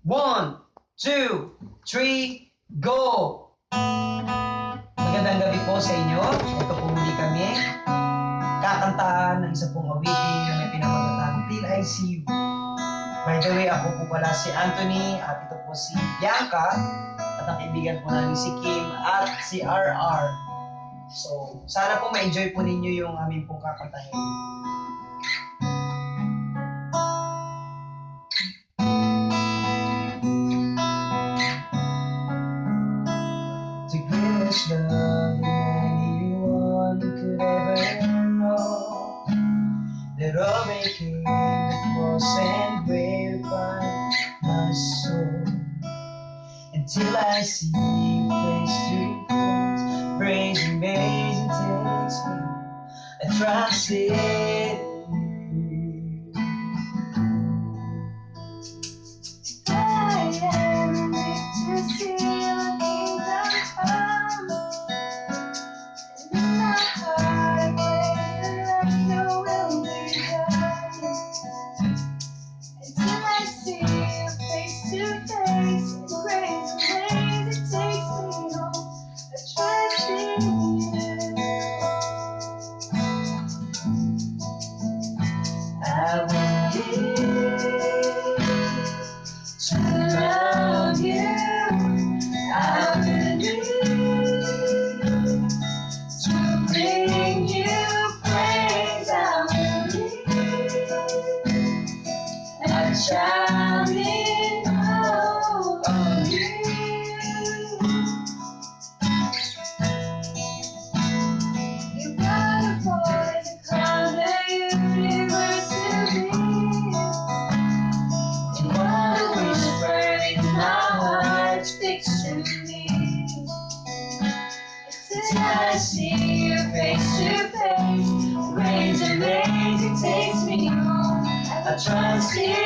1, 2, 3, go! Magandang gabi po sa inyo. Ito po muli kami. Kakantaan ng isa pong awitin na may pinamagatan, Till I See You. By the way, ako po pala si Anthony at ito po si Bianca at ang kaibigan po namin si Kim at si RR. So, sana po ma-enjoy po ninyo yung aming pong kakantahin. The greatest love anyone could ever know, that all making the cross and glorify my soul. Until I see you face to face, praise amazing takes me, I trust in you. I am made to see the kingdom come, and in my heart I pray that your will be done. Until I see you face to face, and grace amazing takes me home, I trust in you. I want you to love you. I believe to bring you praise. I believe a child in hope of you. You got a voice to crown the universe to me. You want to whisper in my heart, picture me. Until I see you face to face, grace amazing takes me home. I trust in